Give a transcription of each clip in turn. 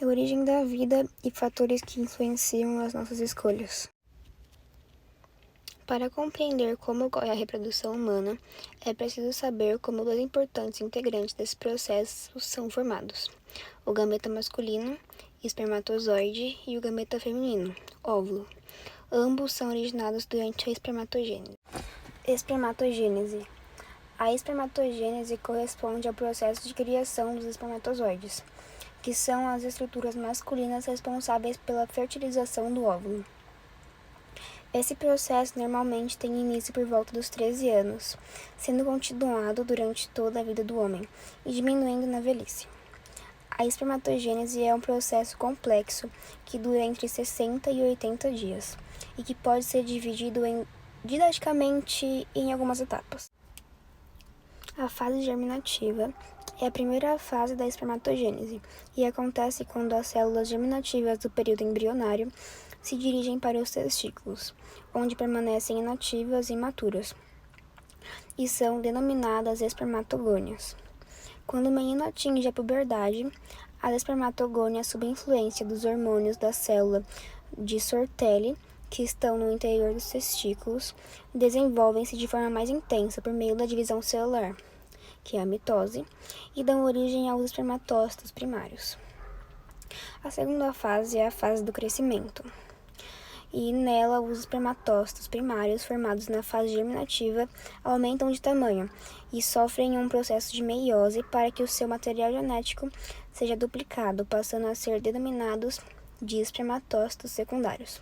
A origem da vida e fatores que influenciam as nossas escolhas. Para compreender como ocorre a reprodução humana, é preciso saber como dois importantes integrantes desse processo são formados: o gameta masculino, espermatozoide, e o gameta feminino, óvulo. Ambos são originados durante a espermatogênese. Espermatogênese. A espermatogênese corresponde ao processo de criação dos espermatozoides, que são as estruturas masculinas responsáveis pela fertilização do óvulo. Esse processo normalmente tem início por volta dos 13 anos, sendo continuado durante toda a vida do homem e diminuindo na velhice. A espermatogênese é um processo complexo que dura entre 60 e 80 dias e que pode ser dividido didaticamente em algumas etapas. A fase germinativa é a primeira fase da espermatogênese e acontece quando as células germinativas do período embrionário se dirigem para os testículos, onde permanecem inativas e imaturas, e são denominadas espermatogônias. Quando o menino atinge a puberdade, as espermatogônias, sob influência dos hormônios da célula de Sortelli, que estão no interior dos testículos, desenvolvem-se de forma mais intensa por meio da divisão celular, que é a mitose, e dão origem aos espermatócitos primários. A segunda fase é a fase do crescimento, e nela os espermatócitos primários formados na fase germinativa aumentam de tamanho e sofrem um processo de meiose para que o seu material genético seja duplicado, passando a ser denominados de espermatócitos secundários.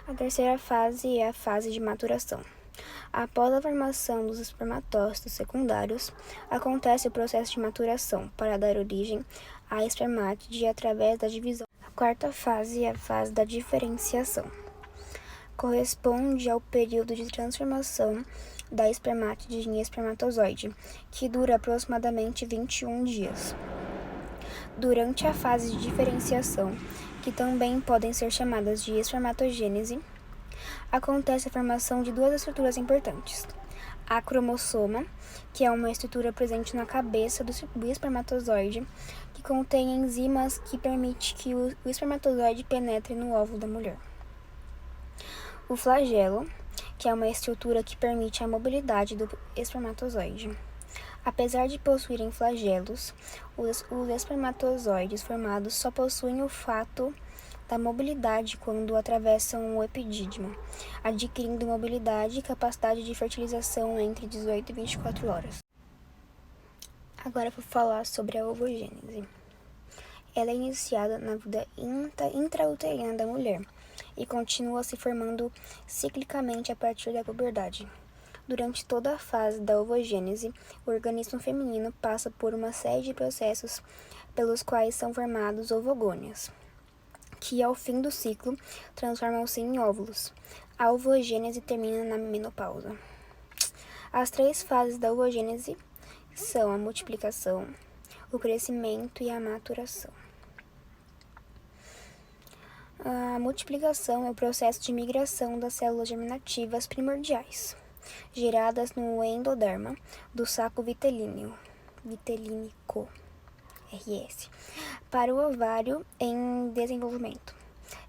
A terceira fase é a fase de maturação. Após a formação dos espermatócitos secundários, acontece o processo de maturação para dar origem à espermátide através da divisão. A quarta fase é a fase da diferenciação. Corresponde ao período de transformação da espermátide em espermatozoide, que dura aproximadamente 21 dias. Durante a fase de diferenciação, que também podem ser chamadas de espermatogênese, acontece a formação de duas estruturas importantes: a cromossoma, que é uma estrutura presente na cabeça do espermatozoide, que contém enzimas que permitem que o espermatozoide penetre no óvulo da mulher. O flagelo, que é uma estrutura que permite a mobilidade do espermatozoide. Apesar de possuírem flagelos, os espermatozoides formados só possuem o fato da mobilidade quando atravessam o epidídimo, adquirindo mobilidade e capacidade de fertilização entre 18 e 24 horas. Agora vou falar sobre a ovogênese. Ela é iniciada na vida intrauterina da mulher e continua se formando ciclicamente a partir da puberdade. Durante toda a fase da ovogênese, o organismo feminino passa por uma série de processos pelos quais são formados ovogônias, que ao fim do ciclo transformam-se em óvulos. A ovogênese termina na menopausa. As três fases da ovogênese são a multiplicação, o crescimento e a maturação. A multiplicação é o processo de migração das células germinativas primordiais, geradas no endoderma do saco vitelínico, RS, para o ovário em desenvolvimento.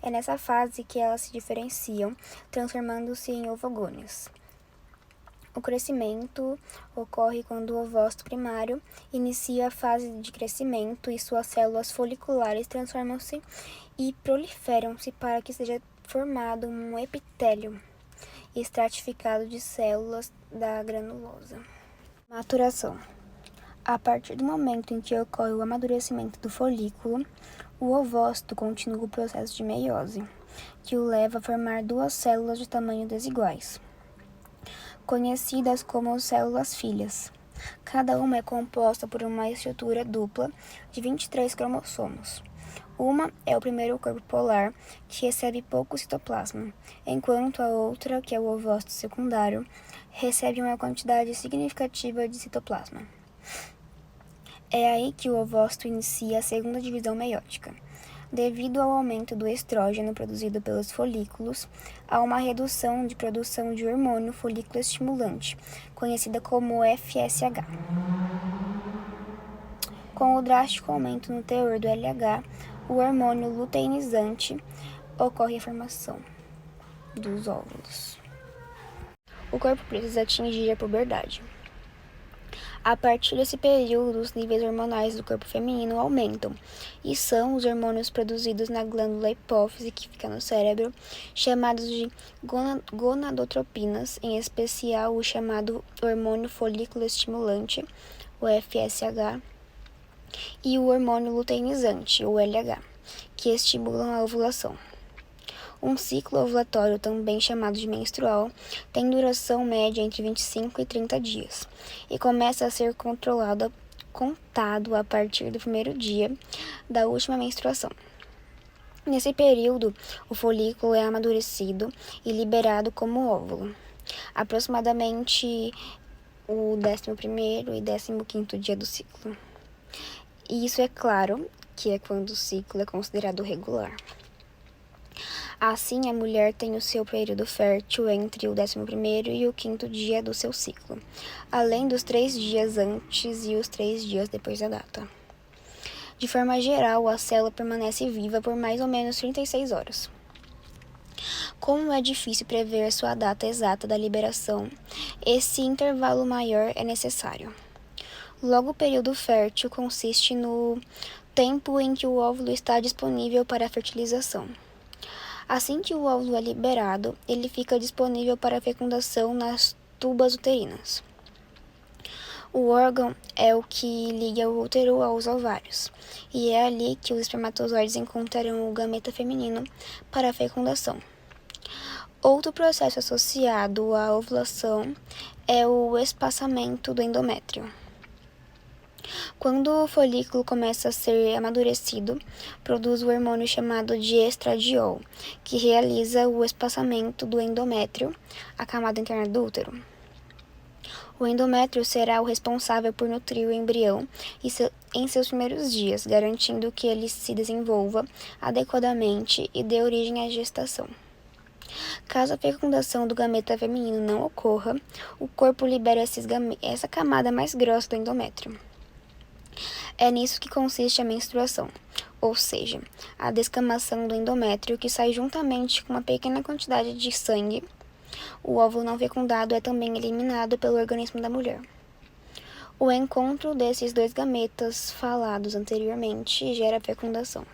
É nessa fase que elas se diferenciam, transformando-se em ovogônios. O crescimento ocorre quando o ovócito primário inicia a fase de crescimento e suas células foliculares transformam-se e proliferam-se para que seja formado um epitélio estratificado de células da granulosa. Maturação. A partir do momento em que ocorre o amadurecimento do folículo, o ovócito continua o processo de meiose, que o leva a formar duas células de tamanho desiguais, conhecidas como células filhas. Cada uma é composta por uma estrutura dupla de 23 cromossomos. Uma é o primeiro corpo polar, que recebe pouco citoplasma, enquanto a outra, que é o ovócito secundário, recebe uma quantidade significativa de citoplasma. É aí que o ovócito inicia a segunda divisão meiótica. Devido ao aumento do estrógeno produzido pelos folículos, há uma redução de produção de hormônio folículo estimulante, conhecida como FSH. Com o drástico aumento no teor do LH, o hormônio luteinizante, ocorre a formação dos óvulos. O corpo precisa atingir a puberdade. A partir desse período, os níveis hormonais do corpo feminino aumentam, e são os hormônios produzidos na glândula hipófise, que fica no cérebro, chamados de gonadotropinas, em especial o chamado hormônio folículo estimulante, o FSH, e o hormônio luteinizante, o LH, que estimulam a ovulação. Um ciclo ovulatório, também chamado de menstrual, tem duração média entre 25 e 30 dias e começa a ser contado a partir do primeiro dia da última menstruação. Nesse período, o folículo é amadurecido e liberado como óvulo, aproximadamente o 11º e 15º dia do ciclo. E isso é claro que é quando o ciclo é considerado regular. Assim, a mulher tem o seu período fértil entre o 11º e o 5º dia do seu ciclo, além dos 3 dias antes e os 3 dias depois da data. De forma geral, a célula permanece viva por mais ou menos 36 horas. Como é difícil prever sua data exata da liberação, esse intervalo maior é necessário. Logo, o período fértil consiste no tempo em que o óvulo está disponível para a fertilização. Assim que o óvulo é liberado, ele fica disponível para a fecundação nas tubas uterinas. O órgão é o que liga o útero aos ovários, e é ali que os espermatozoides encontrarão o gameta feminino para a fecundação. Outro processo associado à ovulação é o espaçamento do endométrio. Quando o folículo começa a ser amadurecido, produz o hormônio chamado de estradiol, que realiza o espaçamento do endométrio, a camada interna do útero. O endométrio será o responsável por nutrir o embrião em seus primeiros dias, garantindo que ele se desenvolva adequadamente e dê origem à gestação. Caso a fecundação do gameta feminino não ocorra, o corpo libera essa camada mais grossa do endométrio. É nisso que consiste a menstruação, ou seja, a descamação do endométrio que sai juntamente com uma pequena quantidade de sangue. O óvulo não fecundado é também eliminado pelo organismo da mulher. O encontro desses dois gametas falados anteriormente gera a fecundação.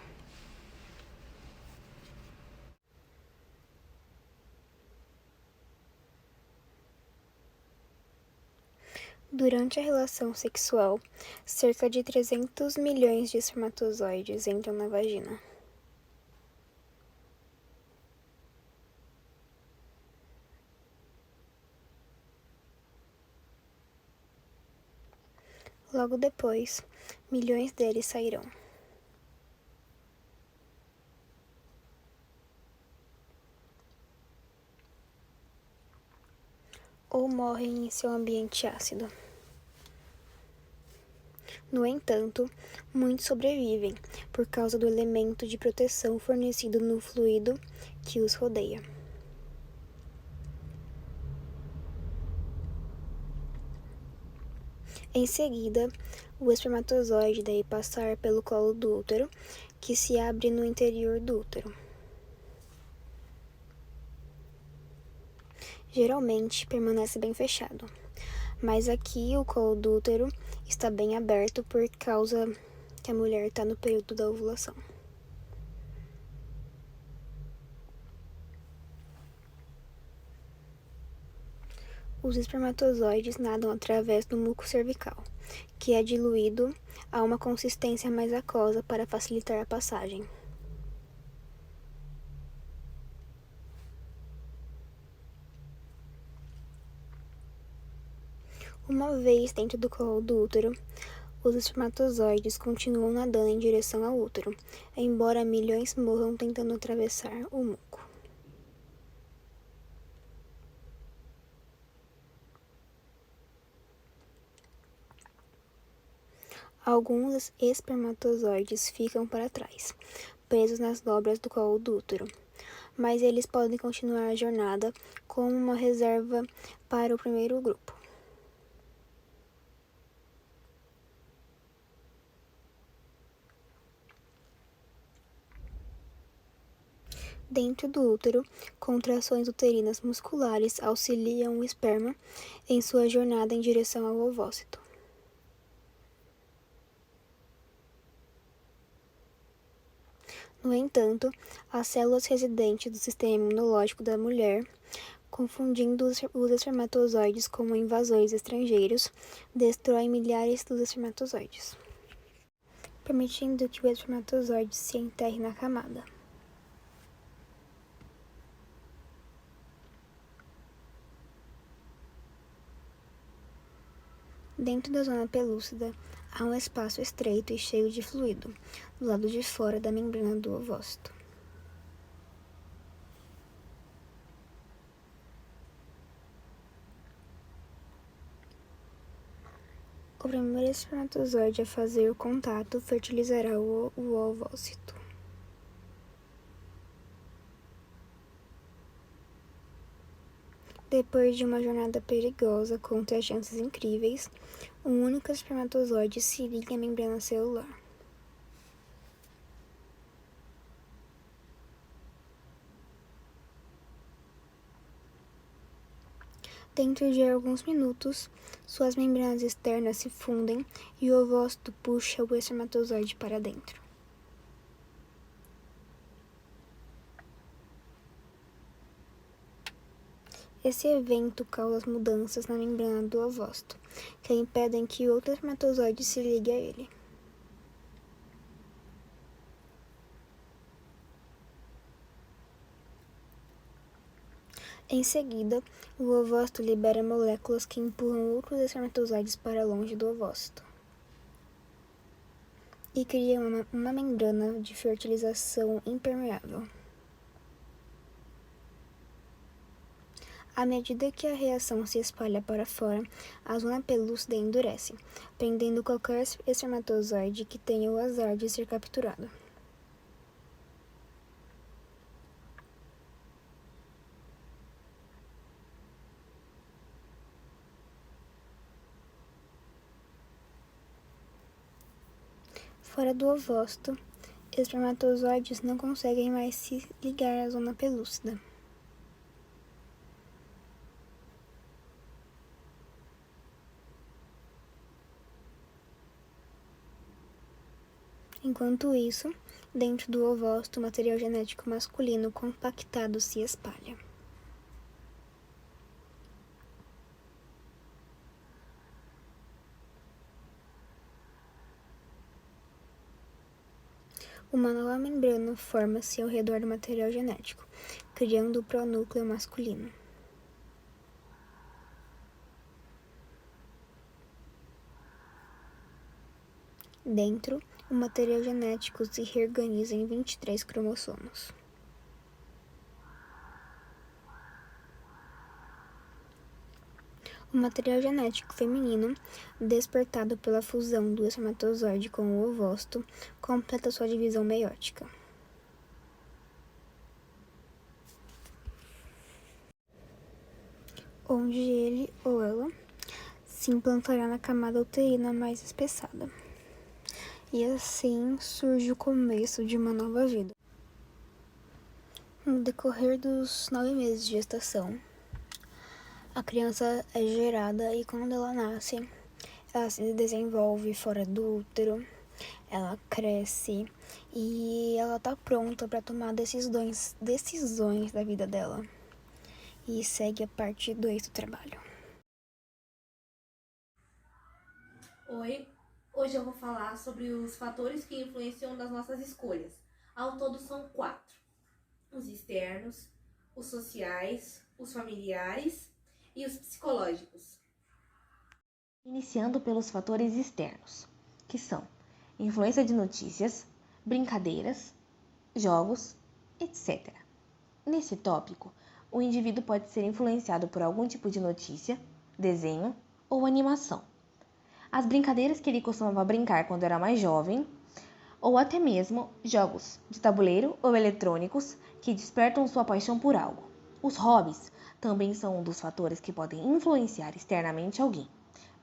Durante a relação sexual, cerca de 300 milhões de espermatozoides entram na vagina. Logo depois, milhões deles sairão. Ou morrem em seu ambiente ácido. No entanto, muitos sobrevivem por causa do elemento de proteção fornecido no fluido que os rodeia. Em seguida, o espermatozoide deve passar pelo colo do útero, que se abre no interior do útero. Geralmente permanece bem fechado, mas aqui o colo do útero está bem aberto por causa que a mulher está no período da ovulação. Os espermatozoides nadam através do muco cervical, que é diluído a uma consistência mais aquosa para facilitar a passagem. Uma vez dentro do colo do útero, os espermatozoides continuam nadando em direção ao útero, embora milhões morram tentando atravessar o muco. Alguns espermatozoides ficam para trás, presos nas dobras do colo do útero, mas eles podem continuar a jornada como uma reserva para o primeiro grupo. Dentro do útero, contrações uterinas musculares auxiliam o esperma em sua jornada em direção ao ovócito. No entanto, as células residentes do sistema imunológico da mulher, confundindo os espermatozoides como invasores estrangeiros, destroem milhares dos espermatozoides, permitindo que o espermatozoide se enterre na camada. Dentro da zona pelúcida, há um espaço estreito e cheio de fluido, do lado de fora da membrana do ovócito. O primeiro espermatozoide a fazer o contato fertilizará o ovócito. Depois de uma jornada perigosa contra chances incríveis, um único espermatozoide se liga à membrana celular. Dentro de alguns minutos, suas membranas externas se fundem e o ovócito puxa o espermatozoide para dentro. Esse evento causa mudanças na membrana do ovócito, que impedem que outro espermatozoide se ligue a ele. Em seguida, o ovócito libera moléculas que empurram outros espermatozoides para longe do ovócito e cria uma membrana de fertilização impermeável. À medida que a reação se espalha para fora, a zona pelúcida endurece, prendendo qualquer espermatozoide que tenha o azar de ser capturado. Fora do ovócito, espermatozoides não conseguem mais se ligar à zona pelúcida. Enquanto isso, dentro do ovócito, o material genético masculino compactado se espalha. Uma nova membrana forma-se ao redor do material genético, criando o pronúcleo masculino. Dentro, o material genético se reorganiza em 23 cromossomos. O material genético feminino, despertado pela fusão do espermatozoide com o ovócito, completa sua divisão meiótica, onde ele ou ela se implantará na camada uterina mais espessada. E assim surge o começo de uma nova vida. No decorrer dos 9 meses de gestação, a criança é gerada e quando ela nasce, ela se desenvolve fora do útero, ela cresce e ela tá pronta para tomar decisões da vida dela. E segue a parte 2 do trabalho. Oi, hoje eu vou falar sobre os fatores que influenciam nas nossas escolhas. Ao todo são 4: os externos, os sociais, os familiares e os psicológicos. Iniciando pelos fatores externos, que são influência de notícias, brincadeiras, jogos, etc. Nesse tópico, o indivíduo pode ser influenciado por algum tipo de notícia, desenho ou animação. As brincadeiras que ele costumava brincar quando era mais jovem, ou até mesmo jogos de tabuleiro ou eletrônicos que despertam sua paixão por algo. Os hobbies também são um dos fatores que podem influenciar externamente alguém.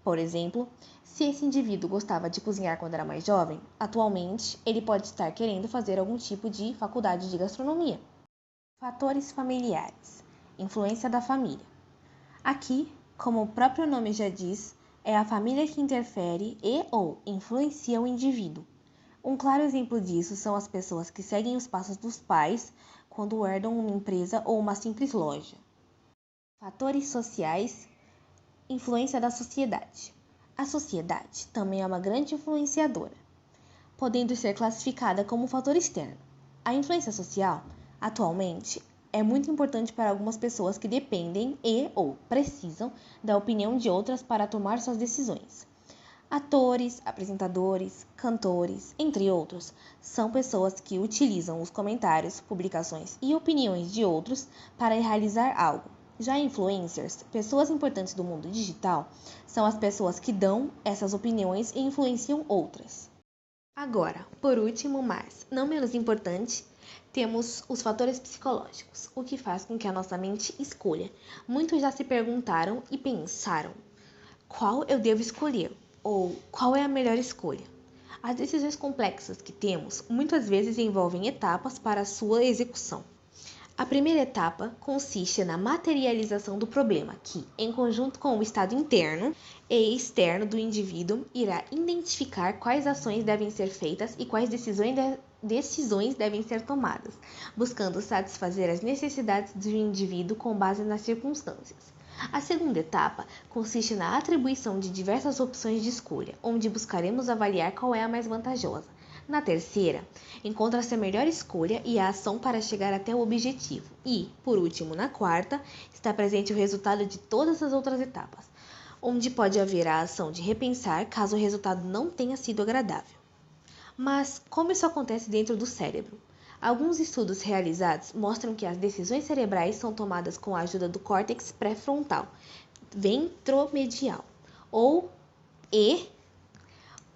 Por exemplo, se esse indivíduo gostava de cozinhar quando era mais jovem, atualmente ele pode estar querendo fazer algum tipo de faculdade de gastronomia. Fatores familiares. Influência da família. Aqui, como o próprio nome já diz, é a família que interfere e/ou influencia o indivíduo. Um claro exemplo disso são as pessoas que seguem os passos dos pais quando herdam uma empresa ou uma simples loja. Fatores sociais. Influência da sociedade. A sociedade também é uma grande influenciadora, podendo ser classificada como um fator externo. A influência social, atualmente, é muito importante para algumas pessoas que dependem e/ou precisam da opinião de outras para tomar suas decisões. Atores, apresentadores, cantores, entre outros, são pessoas que utilizam os comentários, publicações e opiniões de outros para realizar algo. Já influencers, pessoas importantes do mundo digital, são as pessoas que dão essas opiniões e influenciam outras. Agora, por último, mas não menos importante, temos os fatores psicológicos, o que faz com que a nossa mente escolha. Muitos já se perguntaram e pensaram: qual eu devo escolher? Ou qual é a melhor escolha? As decisões complexas que temos muitas vezes envolvem etapas para a sua execução. A primeira etapa consiste na materialização do problema, que, em conjunto com o estado interno e externo do indivíduo, irá identificar quais ações devem ser feitas e quais decisões devem ser tomadas, buscando satisfazer as necessidades do indivíduo com base nas circunstâncias. A segunda etapa consiste na atribuição de diversas opções de escolha, onde buscaremos avaliar qual é a mais vantajosa. Na terceira, encontra-se a melhor escolha e a ação para chegar até o objetivo. E, por último, na quarta, está presente o resultado de todas as outras etapas, onde pode haver a ação de repensar caso o resultado não tenha sido agradável. Mas como isso acontece dentro do cérebro? Alguns estudos realizados mostram que as decisões cerebrais são tomadas com a ajuda do córtex pré-frontal, ventromedial e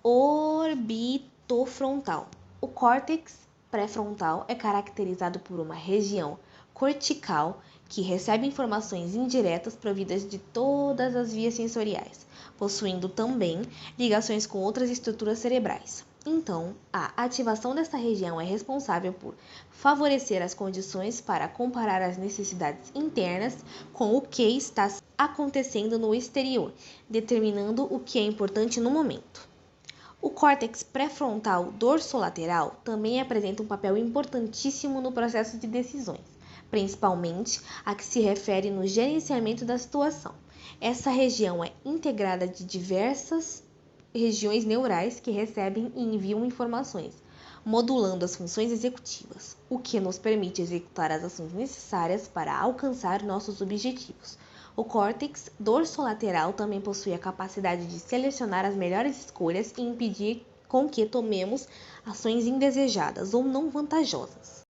orbitofrontal. O córtex pré-frontal é caracterizado por uma região cortical que recebe informações indiretas providas de todas as vias sensoriais, possuindo também ligações com outras estruturas cerebrais. Então, a ativação desta região é responsável por favorecer as condições para comparar as necessidades internas com o que está acontecendo no exterior, determinando o que é importante no momento. O córtex pré-frontal dorsolateral também apresenta um papel importantíssimo no processo de decisões, principalmente a que se refere no gerenciamento da situação. Essa região é integrada de diversas regiões neurais que recebem e enviam informações, modulando as funções executivas, o que nos permite executar as ações necessárias para alcançar nossos objetivos. O córtex dorsolateral também possui a capacidade de selecionar as melhores escolhas e impedir com que tomemos ações indesejadas ou não vantajosas.